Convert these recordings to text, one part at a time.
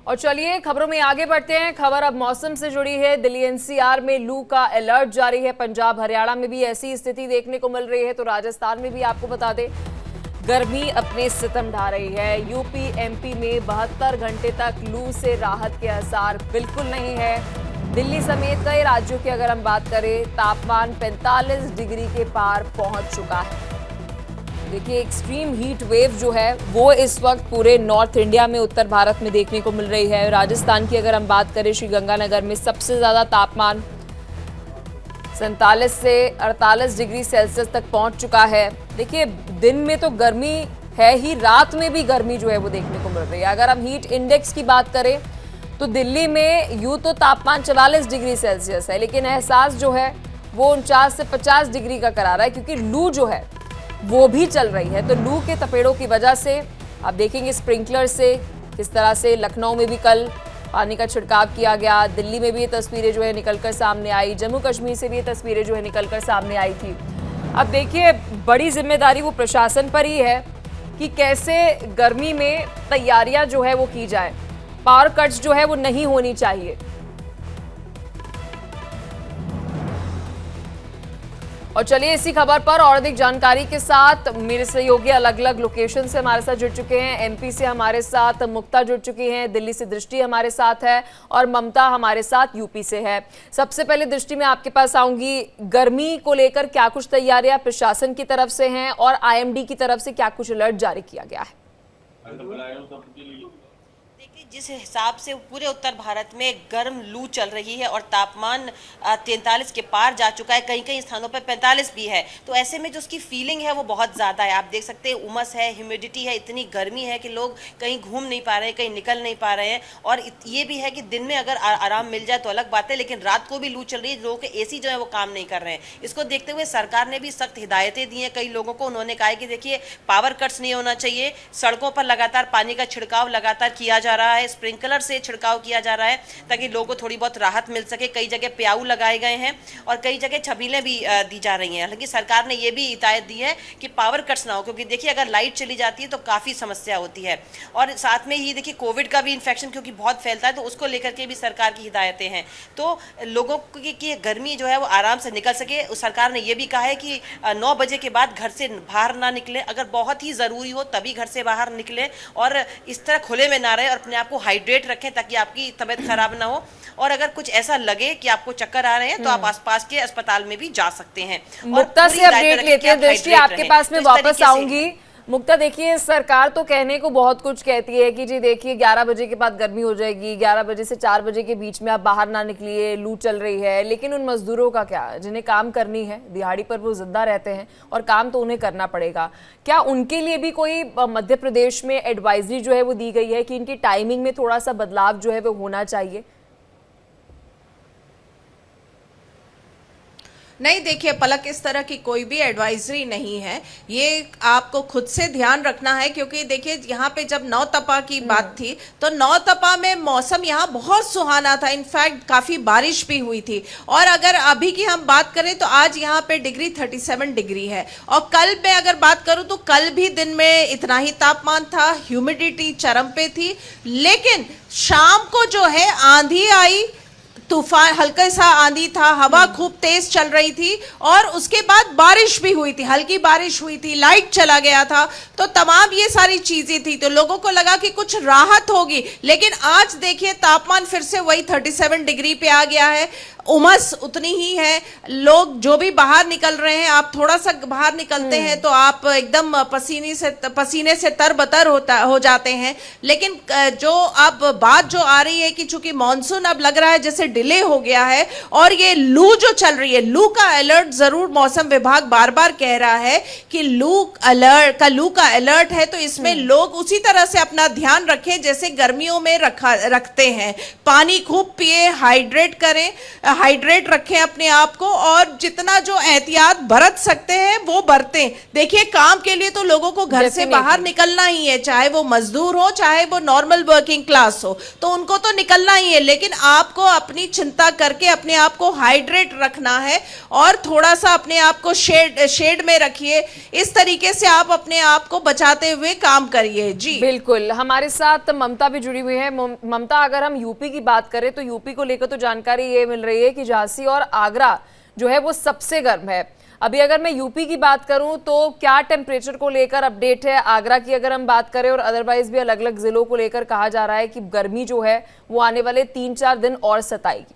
और चलिए खबरों में आगे बढ़ते हैं। खबर अब मौसम से जुड़ी है। दिल्ली एनसीआर में लू का अलर्ट जारी है। पंजाब हरियाणा में भी ऐसी स्थिति देखने को मिल रही है, तो राजस्थान में भी आपको बता दें गर्मी अपने सितम ढा रही है। यूपी एमपी में 72 घंटे तक लू से राहत के आसार बिल्कुल नहीं है। दिल्ली समेत कई राज्यों की अगर हम बात करें, तापमान 45 डिग्री के पार पहुंच चुका है। देखिए एक्सट्रीम हीट वेव जो है वो इस वक्त पूरे नॉर्थ इंडिया में, उत्तर भारत में देखने को मिल रही है। राजस्थान की अगर हम बात करें, श्रीगंगानगर में सबसे ज्यादा तापमान 47 से 48 डिग्री सेल्सियस तक पहुंच चुका है। देखिए दिन में तो गर्मी है ही, रात में भी गर्मी जो है वो देखने को मिल रही है। अगर हम हीट इंडेक्स की बात करें तो दिल्ली में यूं तो तापमान 44 डिग्री सेल्सियस है, लेकिन एहसास जो है वो 49 से 50 डिग्री का करा रहा है, क्योंकि लू जो है वो भी चल रही है। तो लू के तपेड़ों की वजह से आप देखेंगे स्प्रिंकलर से किस तरह से लखनऊ में भी कल पानी का छिड़काव किया गया। दिल्ली में भी ये तस्वीरें जो है निकलकर सामने आई। जम्मू कश्मीर से भी ये तस्वीरें जो है निकलकर सामने आई थी। अब देखिए बड़ी जिम्मेदारी वो प्रशासन पर ही है कि कैसे गर्मी में तैयारियां जो है वो की जाए। पावर कट्स जो है वो नहीं होनी चाहिए। और चलिए इसी खबर पर और अधिक जानकारी के साथ मेरे सहयोगी अलग अलग लोकेशन से हमारे साथ जुड़ चुके हैं। एमपी से हमारे साथ मुक्ता जुड़ चुकी हैं, दिल्ली से दृष्टि हमारे साथ है और ममता हमारे साथ यूपी से है। सबसे पहले दृष्टि में आपके पास आऊंगी, गर्मी को लेकर क्या कुछ तैयारियां प्रशासन की तरफ से हैं और आईएमडी की तरफ से क्या कुछ अलर्ट जारी किया गया है? देखिए जिस हिसाब से पूरे उत्तर भारत में गर्म लू चल रही है और तापमान 43 के पार जा चुका है, कहीं कहीं स्थानों पर 45 भी है, तो ऐसे में जो उसकी फीलिंग है वो बहुत ज़्यादा है। आप देख सकते हैं उमस है, ह्यूमिडिटी है, इतनी गर्मी है कि लोग कहीं घूम नहीं पा रहे हैं, कहीं निकल नहीं पा रहे हैं। और ये भी है कि दिन में अगर आराम मिल जाए तो अलग बात है, लेकिन रात को भी लू चल रही है, लोगों के एसी जो है वो काम नहीं कर रहे हैं। इसको देखते हुए सरकार ने भी सख्त हिदायतें दी हैं कई लोगों को। उन्होंने कहा है कि देखिए पावर कट्स नहीं होना चाहिए, सड़कों पर लगातार पानी का छिड़काव लगातार किया जा रहा है, स्प्रिंकलर से छिड़काव किया जा रहा है ताकि लोगों को थोड़ी बहुत राहत मिल सके। कई जगह प्याऊ लगाए गए हैं और कई जगह छबीलें भी दी जा रही हैं। हालांकि सरकार ने यह भी हिदायत दी है कि पावर कट्स ना हो, क्योंकि देखिए अगर लाइट चली जाती है तो काफ़ी समस्या होती है। और साथ में ही देखिए कोविड का भी इन्फेक्शन क्योंकि बहुत फैलता है, तो उसको लेकर के भी सरकार की हिदायतें हैं। तो लोगों की गर्मी जो है वो आराम से निकल सके। सरकार ने यह भी कहा है कि 9 बजे के बाद घर से बाहर ना निकले, अगर बहुत ही ज़रूरी हो तभी घर से बाहर निकले और इस तरह खुले में ना रहे और अपने आप को हाइड्रेट रखें ताकि आपकी तबीयत खराब ना हो। और अगर कुछ ऐसा लगे कि आपको चक्कर आ रहे हैं तो आप आसपास के अस्पताल में भी जा सकते हैं। मुक्ता से अपडेट लेते हैं, दृष्टि आपके पास में वापस आऊंगी। मुक्ता देखिए सरकार तो कहने को बहुत कुछ कहती है कि जी देखिए 11 बजे के बाद गर्मी हो जाएगी, 11 बजे से 4 बजे के बीच में आप बाहर ना निकलिए, लू चल रही है। लेकिन उन मजदूरों का क्या, जिन्हें काम करनी है, दिहाड़ी पर वो जिंदा रहते हैं और काम तो उन्हें करना पड़ेगा। क्या उनके लिए भी कोई मध्य प्रदेश में एडवाइजरी जो है वो दी गई है कि इनकी टाइमिंग में थोड़ा सा बदलाव जो है वो होना चाहिए? नहीं, देखिए पलक, इस तरह की कोई भी एडवाइजरी नहीं है। ये आपको खुद से ध्यान रखना है, क्योंकि देखिए यहाँ पे जब नौतपा की बात थी तो नौतपा में मौसम यहाँ बहुत सुहाना था, इनफैक्ट काफ़ी बारिश भी हुई थी। और अगर अभी की हम बात करें तो आज यहाँ पे डिग्री 37 डिग्री है। और कल में अगर बात करूँ तो कल भी दिन में इतना ही तापमान था, ह्यूमिडिटी चरम पे थी। लेकिन शाम को जो है आंधी आई, तूफान, हल्का सा आंधी था, हवा खूब तेज चल रही थी और उसके बाद बारिश भी हुई थी, हल्की बारिश हुई थी, लाइट चला गया था। तो तमाम ये सारी चीजें थी, तो लोगों को लगा कि कुछ राहत होगी। लेकिन आज देखिए तापमान फिर से वही 37 डिग्री पे आ गया है, उमस उतनी ही है। लोग जो भी बाहर निकल रहे हैं, आप थोड़ा सा बाहर निकलते हैं तो आप एकदम पसीने से तरबतर हो जाते हैं। लेकिन जो अब बात जो आ रही है कि चूंकि मानसून अब लग रहा है जैसे डिले हो गया है और ये लू जो चल रही है, लू का अलर्ट जरूर मौसम विभाग बार बार कह रहा है कि लू का अलर्ट है, तो इसमें लोग उसी तरह से अपना ध्यान रखें जैसे गर्मियों में रखते हैं। पानी खूब पिए, हाइड्रेट करें, हाइड्रेट रखें अपने आप को, और जितना जो एहतियात बरत सकते हैं वो बरतें। देखिए, काम के लिए तो लोगों को घर से बाहर निकलना ही है, चाहे वो मजदूर हो चाहे वो नॉर्मल वर्किंग क्लास हो, तो उनको तो निकलना ही है। लेकिन आपको अपनी चिंता करके अपने आप को हाइड्रेट रखना है, और थोड़ा सा अपने आप को शेड में रखिए। इस तरीके से आप अपने आप को बचाते हुए काम करिए। जी बिल्कुल, हमारे साथ ममता भी जुड़ी हुई है। ममता, अगर हम यूपी की बात करें तो यूपी को लेकर तो जानकारी ये मिल रही है कि झांसी और आगरा जो है वो सबसे गर्म है। अभी अगर मैं यूपी की बात करूं तो क्या टेम्परेचर को लेकर अपडेट है? आगरा की अगर हम बात करें और अदरवाइज भी अलग अलग जिलों को लेकर कहा जा रहा है कि गर्मी जो है वो आने वाले 3-4 दिन और सताएगी।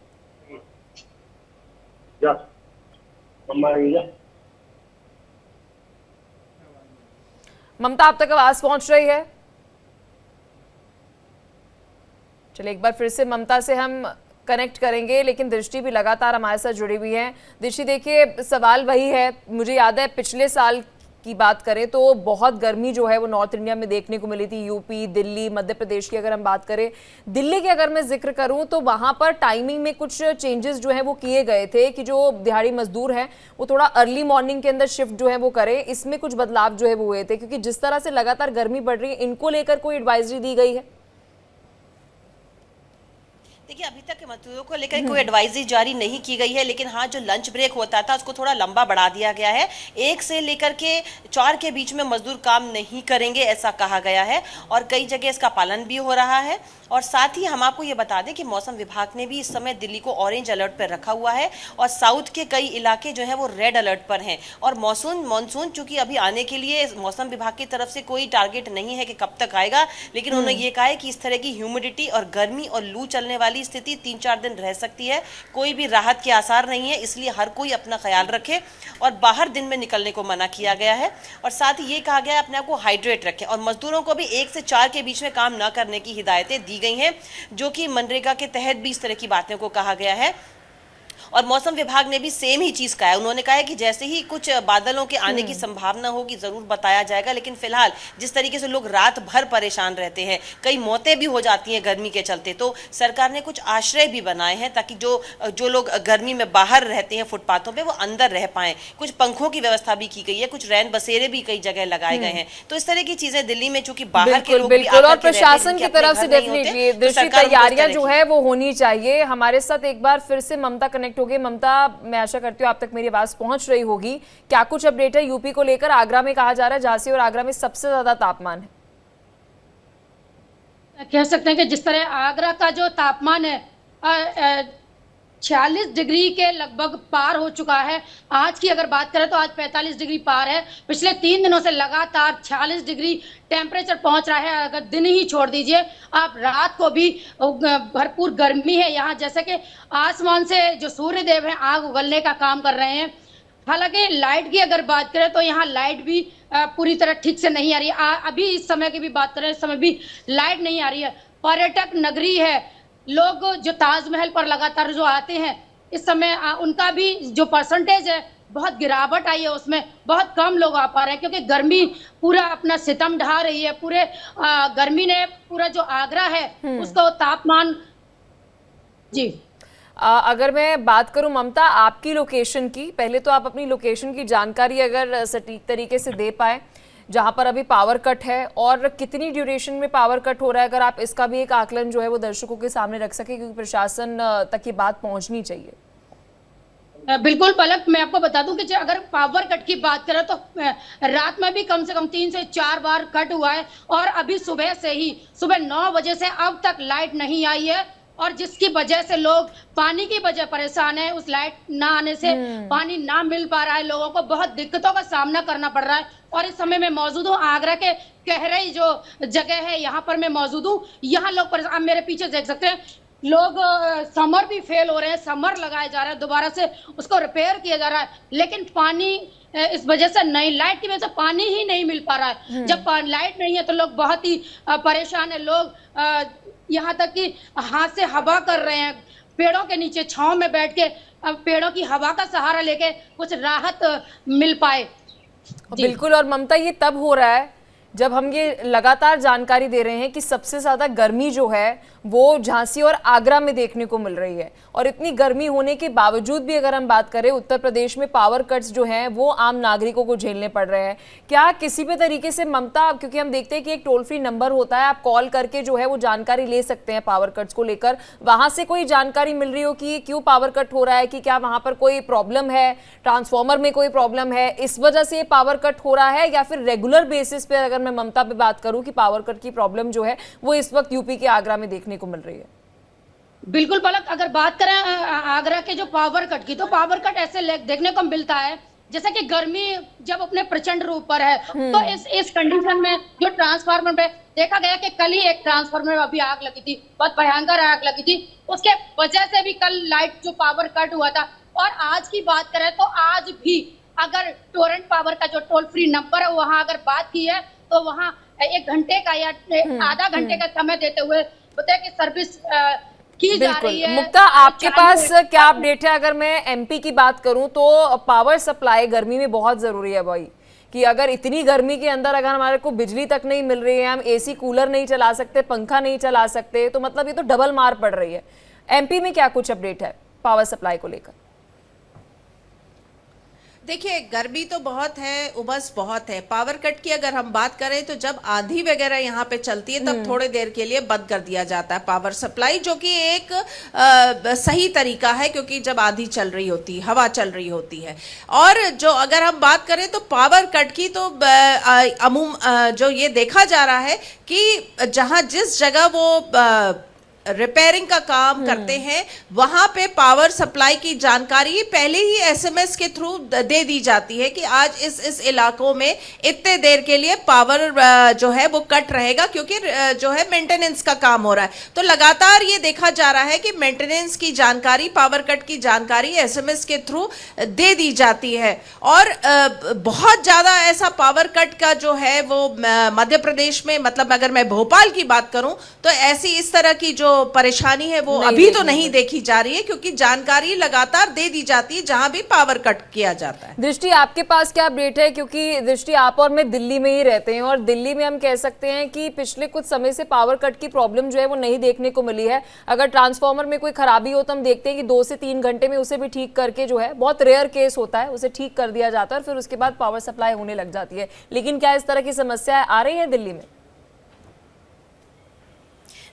ममता, आप तक आवाज पहुंच रही है? चलिए, एक बार फिर से ममता से हम कनेक्ट करेंगे, लेकिन दृष्टि भी लगातार हमारे साथ जुड़ी हुई है। दृष्टि, देखिए, सवाल वही है। मुझे याद है पिछले साल की बात करें तो बहुत गर्मी जो है वो नॉर्थ इंडिया में देखने को मिली थी। यूपी, दिल्ली, मध्य प्रदेश की अगर हम बात करें, दिल्ली की अगर मैं जिक्र करूं तो वहां पर टाइमिंग में कुछ चेंजेस जो है वो किए गए थे कि जो दिहाड़ी मजदूर हैं वो थोड़ा अर्ली मॉर्निंग के अंदर शिफ्ट जो है वो करें। इसमें कुछ बदलाव जो है वो हुए थे, क्योंकि जिस तरह से लगातार गर्मी बढ़ रही है, इनको लेकर कोई एडवाइजरी दी गई है? देखिए, अभी तक मजदूरों को लेकर कोई एडवाइजरी जारी नहीं की गई है, लेकिन हाँ, जो लंच ब्रेक होता था उसको थोड़ा लंबा बढ़ा दिया गया है। 1 से लेकर के 4 के बीच में मजदूर काम नहीं करेंगे, ऐसा कहा गया है, और कई जगह इसका पालन भी हो रहा है। और साथ ही हम आपको ये बता दें कि मौसम विभाग ने भी इस समय दिल्ली को ऑरेंज अलर्ट पर रखा हुआ है, और साउथ के कई इलाके जो हैं वो रेड अलर्ट पर हैं। और मानसून चूंकि अभी आने के लिए मौसम विभाग की तरफ से कोई टारगेट नहीं है कि कब तक आएगा, लेकिन उन्होंने ये कहा है कि इस तरह की ह्यूमिडिटी और गर्मी और लू चलने वाली स्थिति 3-4 दिन रह सकती है। कोई भी राहत के आसार नहीं है, इसलिए हर कोई अपना ख्याल रखे, और बाहर दिन में निकलने को मना किया गया है। और साथ ही ये कहा गया है अपने आप को हाइड्रेट रखें, और मजदूरों को भी 1 से 4 के बीच में काम न करने की हिदायतें दी गई हैं, जो कि मनरेगा के तहत भी इस तरह की बातों को कहा गया है। और मौसम विभाग ने भी सेम ही चीज कहा है। उन्होंने कहा है कि जैसे ही कुछ बादलों के आने की संभावना होगी जरूर बताया जाएगा, लेकिन फिलहाल जिस तरीके से लोग रात भर परेशान रहते हैं, कई मौतें भी हो जाती हैं गर्मी के चलते, तो सरकार ने कुछ आश्रय भी बनाए हैं ताकि जो लोग गर्मी में बाहर रहते हैं फुटपाथों पे, वो अंदर रह पाएं। कुछ पंखों की व्यवस्था भी की गई है, कुछ रैन बसेरे भी कई जगह लगाए गए हैं। तो इस तरह की चीजें दिल्ली में चूंकि बाहर के लोग बिल्कुल, और प्रशासन की तरफ से डेफिनेटली दृष्टि तैयारियां जो है वो होनी चाहिए। हमारे साथ एक बार फिर से ममता कनेक्ट हो गई। ममता, मैं आशा करती हूँ आप तक मेरी आवाज पहुंच रही होगी। क्या कुछ अपडेट है यूपी को लेकर? आगरा में कहा जा रहा है झांसी और आगरा में सबसे ज्यादा तापमान है। कह सकते हैं कि जिस तरह आगरा का जो तापमान है 46 डिग्री के लगभग पार हो चुका है। आज की अगर बात करें तो आज 45 डिग्री पार है। पिछले 3 दिनों से लगातार 46 डिग्री टेम्परेचर पहुंच रहा है। अगर दिन ही छोड़ दीजिए, आप रात को भी भरपूर गर्मी है यहाँ। जैसे कि आसमान से जो सूर्य देव है आग उगलने का काम कर रहे हैं। हालांकि लाइट की अगर बात करें तो यहाँ लाइट भी पूरी तरह ठीक से नहीं आ रही है। अभी इस समय की भी बात करें, इस समय भी लाइट नहीं आ रही है। पर्यटक नगरी है, लोग जो ताजमहल पर लगातार जो आते हैं, इस समय उनका भी जो परसेंटेज है बहुत गिरावट आई है, उसमें बहुत कम लोग आ पा रहे हैं, क्योंकि गर्मी पूरा अपना सितम ढा रही है। पूरे गर्मी ने पूरा जो आगरा है उसका तापमान। जी, अगर मैं बात करूं ममता आपकी लोकेशन की, पहले तो आप अपनी लोकेशन की जानकारी अगर सटीक तरीके से दे पाए, जहां पर अभी पावर कट है और कितनी ड्यूरेशन में पावर कट हो रहा है, अगर आप इसका भी एक आकलन जो है वो दर्शकों के सामने रख सके, क्योंकि प्रशासन तक ये बात पहुंचनी चाहिए। बिल्कुल पलक, मैं आपको बता दूं कि अगर पावर कट की बात करें तो रात में भी कम से कम 3 से 4 बार कट हुआ है, और अभी सुबह से ही सुबह 9 बजे से अब तक लाइट नहीं आई है, और जिसकी वजह से लोग पानी की वजह परेशान है। उस लाइट ना आने से पानी ना मिल पा रहा है, लोगों को बहुत दिक्कतों का सामना करना पड़ रहा है। और इस समय मैं मौजूद हूँ आगरा के कहरई जो जगह है, यहाँ पर मैं मौजूद हूँ। यहाँ लोग परेशान, आप मेरे पीछे देख सकते हैं, लोग समर भी फेल हो रहे हैं, समर लगाए जा रहे हैं, दोबारा से उसको रिपेयर किया जा रहा है, लेकिन पानी इस वजह से नहीं, लाइट की वजह से पानी ही नहीं मिल पा रहा है। जब लाइट नहीं है तो लोग बहुत ही परेशान है। लोग यहाँ तक कि हाथ से हवा कर रहे हैं, पेड़ों के नीचे छांव में बैठ के पेड़ों की हवा का सहारा लेके कुछ राहत मिल पाए। बिल्कुल, और ममता ये तब हो रहा है जब हम ये लगातार जानकारी दे रहे हैं कि सबसे ज्यादा गर्मी जो है वो झांसी और आगरा में देखने को मिल रही है, और इतनी गर्मी होने के बावजूद भी अगर हम बात करें उत्तर प्रदेश में पावर कट्स जो हैं वो आम नागरिकों को झेलने पड़ रहे हैं, क्या किसी भी तरीके से ममता, क्योंकि हम देखते हैं कि एक टोल फ्री नंबर होता है, आप कॉल करके जो है वो जानकारी ले सकते हैं पावर कट्स को लेकर, वहां से कोई जानकारी मिल रही हो कि क्यों पावर कट हो रहा है, कि क्या वहां पर कोई प्रॉब्लम है, ट्रांसफॉर्मर में कोई प्रॉब्लम है, इस वजह से ये पावर कट हो रहा है, या फिर रेगुलर बेसिस पे अगर मैं ममता पे बात करूं कि पावर कट की प्रॉब्लम जो है वो इस वक्त यूपी के आगरा में देखने को मिल रही है? बिल्कुल पलक, अगर बात करें आगरा के जो पावर कट की, तो पावर कट ऐसे देखने को मिलता है जैसे कि गर्मी जब अपने प्रचंड रूप पर है, तो इस कंडीशन में जो ट्रांसफार्मर पे देखा गया कि कल ही एक ट्रांसफार्मर में अभी आग लगी थी, बहुत भयंकर आग लगी थी, उसके वजह से भी कल लाइट जो पावर कट हुआ था। और आज की बात करें तो आज भी अगर टोरेंट पावर का जो टोल फ्री नंबर है वहां अगर बात की है तो वहां 1 घंटे का या आधा घंटे का समय देते हुए बताया कि सर्विस की जा रही है। मुक्ता, आपके पास क्या अपडेट है? अगर मैं एमपी की बात करूं तो पावर सप्लाई गर्मी में बहुत जरूरी है भाई, कि अगर इतनी गर्मी के अंदर अगर हमारे को बिजली तक नहीं मिल रही है, हम एसी कूलर नहीं चला सकते, पंखा नहीं चला सकते, तो मतलब ये तो डबल मार पड़ रही है। एमपी में क्या कुछ अपडेट है पावर सप्लाई को लेकर? देखिए, गर्मी तो बहुत है, उमस बहुत है। पावर कट की अगर हम बात करें तो जब आंधी वगैरह यहाँ पे चलती है तब थोड़ी देर के लिए बंद कर दिया जाता है पावर सप्लाई, जो कि एक सही तरीका है, क्योंकि जब आंधी चल रही होती है, हवा चल रही होती है। और जो अगर हम बात करें तो पावर कट की तो जो ये देखा जा रहा है कि जहाँ जिस जगह वो रिपेयरिंग का काम करते हैं वहां पे पावर सप्लाई की जानकारी पहले ही एसएमएस के थ्रू दे दी जाती है कि आज इस इलाकों में इतने देर के लिए पावर जो है वो कट रहेगा, क्योंकि जो है मेंटेनेंस का काम हो रहा है। तो लगातार ये देखा जा रहा है कि मेंटेनेंस की जानकारी, पावर कट की जानकारी एसएमएस के थ्रू दे दी जाती है। और बहुत ज्यादा ऐसा पावर कट का जो है वो मध्य प्रदेश में, मतलब अगर मैं भोपाल की बात करूं तो ऐसी इस तरह की जो परेशानी है वो अभी तो नहीं देखी जा रही है, क्योंकि जानकारी लगातार दे दी जाती है जहां भी पावर कट किया जाता है। दृष्टि, आपके पास क्या अपडेट है? क्योंकि दृष्टि, आप और मैं दिल्ली में ही रहते हैं, और दिल्ली में हम कह सकते हैं कि पिछले कुछ समय से पावर कट की प्रॉब्लम जो है वो नहीं देखने को मिली है। अगर ट्रांसफार्मर में कोई खराबी हो तो हम देखते हैं कि 2 से 3 घंटे में उसे भी ठीक करके, जो है बहुत रेयर केस होता है, उसे ठीक कर दिया जाता है और फिर उसके बाद पावर सप्लाई होने लग जाती है। लेकिन क्या इस तरह की समस्या आ रही है दिल्ली में?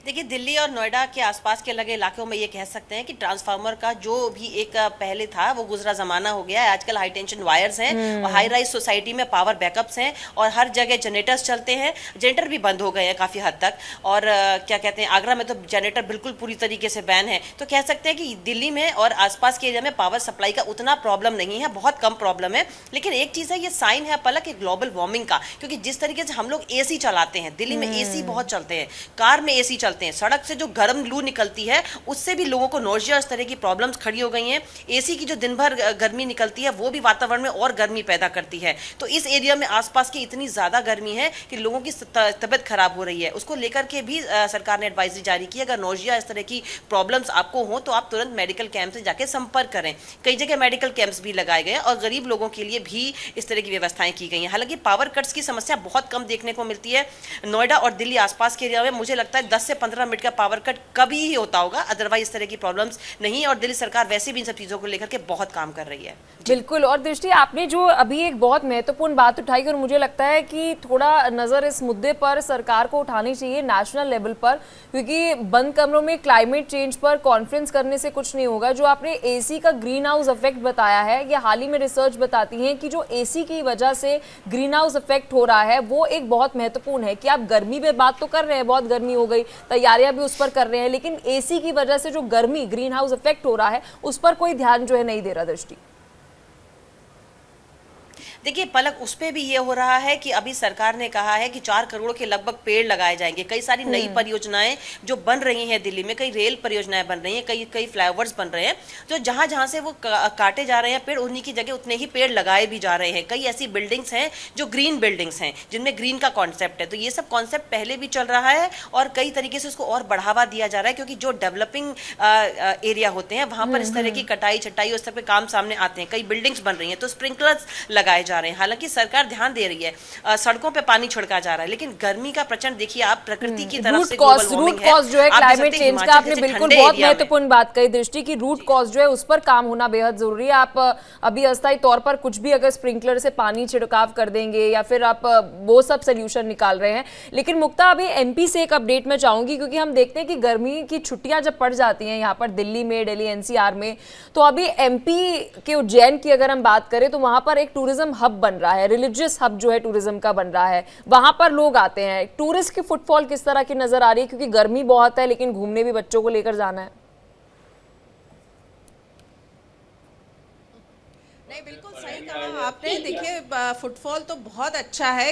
देखिए, दिल्ली और नोएडा के आसपास के लगे इलाकों में ये कह सकते हैं कि ट्रांसफार्मर का जो भी एक पहले था वो गुजरा जमाना हो गया है। आजकल हाई टेंशन वायर्स हैं और हाई राइज सोसाइटी में पावर बैकअप्स हैं और हर जगह जनरेटर्स चलते हैं। जनरेटर भी बंद हो गए हैं काफ़ी हद तक, और क्या कहते हैं, आगरा में तो जनरेटर बिल्कुल पूरी तरीके से बैन है। तो कह सकते हैं कि दिल्ली में और आसपास के एरिया में पावर सप्लाई का उतना प्रॉब्लम नहीं है, बहुत कम प्रॉब्लम है। लेकिन एक चीज़ है, ये साइन है पलक एक ग्लोबल वार्मिंग का, क्योंकि जिस तरीके से हम लोग एसी चलाते हैं, दिल्ली में एसी बहुत चलते हैं, कार में एसी चलते हैं, सड़क से जो गर्म लू निकलती है उससे भी लोगों को नोजिया, इस तरह की प्रॉब्लम्स खड़ी हो गई हैं। एसी की जो दिन भर गर्मी निकलती है वो भी वातावरण में और गर्मी पैदा करती है। तो इस एरिया में आसपास की इतनी ज़्यादा गर्मी है कि लोगों की तबीयत खराब हो रही है। उसको लेकर के भी सरकार ने एडवाइजरी जारी की, अगर नोजिया इस तरह की प्रॉब्लम्स आपको हो तो आप तुरंत मेडिकल कैंप से जाके संपर्क करें। कई जगह मेडिकल कैंप्स भी लगाए गए और गरीब लोगों के लिए भी इस तरह की व्यवस्थाएं की गई हैं। हालांकि पावर कट्स की समस्या बहुत कम देखने को मिलती है नोएडा और दिल्ली आसपास के एरिया में। मुझे लगता है 10 से 15 मिनट का पावर कट कभी ही होता होगा, अदरवाइज इस तरह की प्रॉब्लम्स नहीं। और दिल्ली सरकार वैसे भी इन सब चीजों को लेकर के बहुत काम कर रही है। बिल्कुल। और दृष्टि, आपने जो अभी एक बहुत महत्वपूर्ण बात उठाई और मुझे लगता है कि थोड़ा नजर इस मुद्दे पर सरकार को उठानी चाहिए नेशनल लेवल पर, क्योंकि बंद कमरों में क्लाइमेट चेंज पर कॉन्फ्रेंस करने से कुछ नहीं होगा। जो आपने एसी का ग्रीन हाउस इफेक्ट बताया है, ये हाल ही में रिसर्च बताती है कि जो एसी की वजह से ग्रीन हाउस इफेक्ट हो रहा है वो एक बहुत महत्वपूर्ण है। कि आप गर्मी में बात तो कर रहे हैं, बहुत गर्मी हो गई, तैयारियां भी उस पर कर रहे हैं, लेकिन एसी की वजह से जो गर्मी, ग्रीन हाउस इफेक्ट हो रहा है, उस पर कोई ध्यान जो है नहीं दे रहा दृष्टि। देखिए पलक, उस पे भी ये हो रहा है कि अभी सरकार ने कहा है कि 4 करोड़ के लगभग पेड़ लगाए जाएंगे। कई सारी नई परियोजनाएं जो बन रही हैं दिल्ली में, कई रेल परियोजनाएं बन रही हैं, कई फ्लाईओवर्स बन रहे हैं। तो जहां जहां से वो काटे जा रहे हैं पेड़, उन्हीं की जगह उतने ही पेड़ लगाए भी जा रहे हैं। कई ऐसी बिल्डिंग्स हैं जो ग्रीन बिल्डिंग्स हैं, जिनमें ग्रीन का कॉन्सेप्ट है। तो ये सब कॉन्सेप्ट पहले भी चल रहा है और कई तरीके से उसको और बढ़ावा दिया जा रहा है, क्योंकि जो डेवलपिंग एरिया होते हैं वहां पर इस तरह की कटाई छटाई उस तरह के काम सामने आते हैं। कई बिल्डिंग्स बन रही हैं तो स्प्रिंकलर्स लगाए जा जा रहे हैं। हालांकि सरकार ध्यान दे रही है, सड़कों पे पानी छिड़का जा रहा है, लेकिन गर्मी का प्रचंड देखिए आप, प्रकृति की तरफ से ग्लोबल वार्मिंग रूट कॉज जो है आप देख क्लाइमेट सकते हैं चेंज का, हिमाचल आपने जैसे बिल्कुल ठंडे बहुत एरिया में। महत्वपूर्ण बात कही दृष्टि की, रूट कॉज जो है उस पर काम होना बेहद जरूरी है। आप अभी अस्थायी तौर पर कुछ भी अगर स्प्रिंकलर से पानी छिड़काव कर देंगे या फिर आप वो सब सोल्यूशन निकाल रहे हैं। लेकिन मुक्ता, अभी एमपी से एक अपडेट मैं चाहूंगी, क्योंकि हम देखते हैं कि गर्मी की छुट्टियां जब पड़ जाती हैं यहाँ पर दिल्ली में, दिल्ली एनसीआर में, तो अभी एमपी के उज्जैन की अगर हम बात करें तो वहां पर एक टूरिज्म हब बन रहा है, रिलीजियस हब जो है टूरिज्म का बन रहा है, वहां पर लोग आते हैं। टूरिस्ट की फुटफॉल किस तरह की नजर आ रही है, क्योंकि गर्मी बहुत है लेकिन घूमने भी बच्चों को लेकर जाना है? नहीं, बिल्कुल सही कहा आपने। देखिए, फुटफॉल तो बहुत अच्छा है,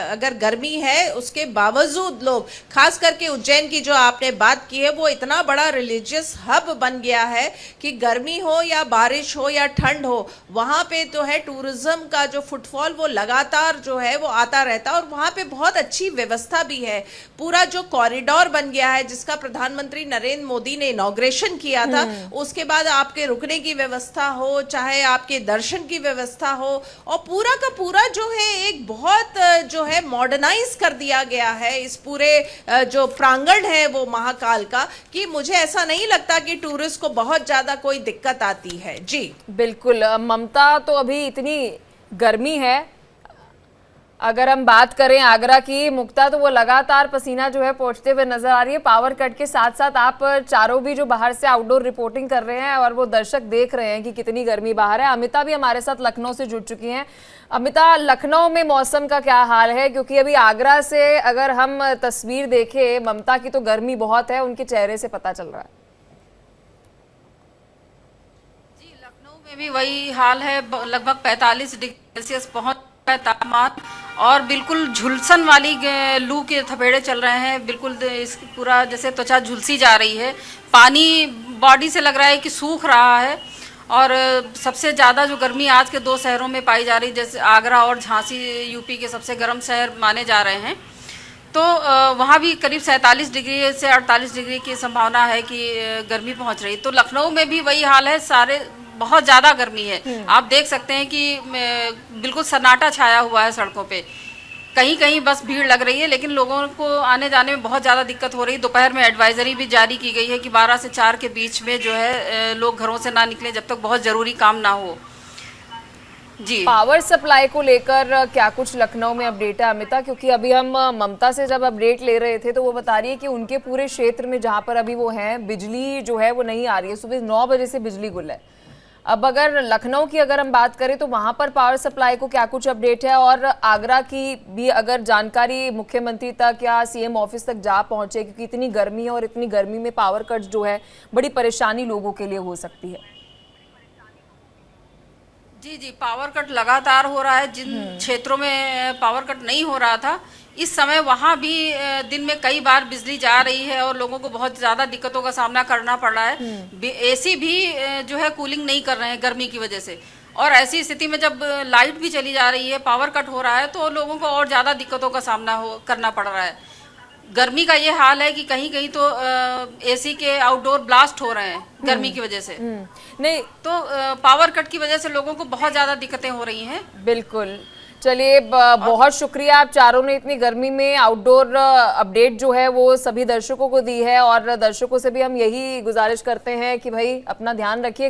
अगर गर्मी है उसके बावजूद लोग, खास करके उज्जैन की जो आपने बात की है, वो इतना बड़ा रिलीजियस हब बन गया है कि गर्मी हो या बारिश हो या ठंड हो, वहाँ पे तो है टूरिज्म का जो फुटफॉल वो लगातार जो है वो आता रहता है। और वहाँ पे बहुत अच्छी व्यवस्था भी है। पूरा जो कॉरिडोर बन गया है जिसका प्रधानमंत्री नरेंद्र मोदी ने इनॉग्रेशन किया था, उसके बाद आपके रुकने की व्यवस्था हो, चाहे आपके दर्शन की व्यवस्था हो, और पूरा का पूरा जो है एक बहुत जो है मॉडर्नाइज कर दिया गया है इस पूरे जो प्रांगण है वो महाकाल का, कि मुझे ऐसा नहीं लगता कि टूरिस्ट को बहुत ज्यादा कोई दिक्कत आती है। जी बिल्कुल ममता, तो अभी इतनी गर्मी है, अगर हम बात करें आगरा की मुक्ता, तो वो लगातार पसीना जो है पोंछते हुए नजर आ रही है। पावर कट के साथ साथ आप चारों भी जो बाहर से आउटडोर रिपोर्टिंग कर रहे हैं और वो दर्शक देख रहे हैं कि कितनी गर्मी बाहर है। अमिता भी हमारे साथ लखनऊ से जुड़ चुकी हैं। अमिता, लखनऊ में मौसम का क्या हाल है, क्योंकि अभी आगरा से अगर हम तस्वीर देखें ममता की, तो गर्मी बहुत है, उनके चेहरे से पता चल रहा है। जी, लखनऊ में भी वही हाल है, लगभग 45 डिग्री सेल्सियस पहुंच है तापमान, और बिल्कुल झुलसन वाली लू के थपेड़े चल रहे हैं। बिल्कुल इस पूरा जैसे त्वचा झुलसी जा रही है, पानी बॉडी से लग रहा है कि सूख रहा है। और सबसे ज़्यादा जो गर्मी आज के 2 शहरों में पाई जा रही, जैसे आगरा और झांसी यूपी के सबसे गर्म शहर माने जा रहे हैं, तो वहाँ भी करीब 47 डिग्री से 48 डिग्री की संभावना है कि गर्मी पहुँच रही। तो लखनऊ में भी वही हाल है, सारे बहुत ज़्यादा गर्मी है। आप देख सकते हैं कि बिल्कुल सन्नाटा छाया हुआ है सड़कों पे, कहीं कहीं बस भीड़ लग रही है, लेकिन लोगों को आने जाने में बहुत ज़्यादा दिक्कत हो रही है। दोपहर में एडवाइजरी भी जारी की गई है कि 12 से 4 के बीच में जो है लोग घरों से ना निकलें जब तक बहुत ज़रूरी काम ना हो। जी, पावर सप्लाई को लेकर क्या कुछ लखनऊ में अपडेट है अमिता? क्योंकि अभी हम ममता से जब अपडेट ले रहे थे तो वो बता रही है कि उनके पूरे क्षेत्र में जहां पर अभी वो हैं, बिजली जो है वो नहीं आ रही है, सुबह 9 बजे से बिजली गुल है। अब अगर लखनऊ की अगर हम बात करें तो वहां पर पावर सप्लाई को क्या कुछ अपडेट है, और आगरा की भी अगर जानकारी मुख्यमंत्री तक या सीएम ऑफिस तक जा पहुंचे, क्योंकि इतनी गर्मी है और इतनी गर्मी में पावर कट जो है बड़ी परेशानी लोगों के लिए हो सकती है। जी, पावर कट लगातार हो रहा है। जिन क्षेत्रों में पावर कट नहीं हो रहा था, इस समय वहाँ भी दिन में कई बार बिजली जा रही है और लोगों को बहुत ज़्यादा दिक्कतों का सामना करना पड़ रहा है। एसी भी जो है कूलिंग नहीं कर रहे हैं गर्मी की वजह से, और ऐसी स्थिति में जब लाइट भी चली जा रही है, पावर कट हो रहा है, तो लोगों को और ज़्यादा दिक्कतों का सामना करना पड़ रहा है। गर्मी का ये हाल है कि कहीं कहीं तो एसी के आउटडोर ब्लास्ट हो रहे हैं गर्मी की वजह से। नहीं तो पावर कट की वजह से लोगों को बहुत ज़्यादा दिक्कतें हो रही हैं। बिल्कुल, चलिए बहुत शुक्रिया, आप चारों ने इतनी गर्मी में आउटडोर अपडेट जो है वो सभी दर्शकों को दी है, और दर्शकों से भी हम यही गुजारिश करते हैं कि भाई अपना ध्यान रखिए।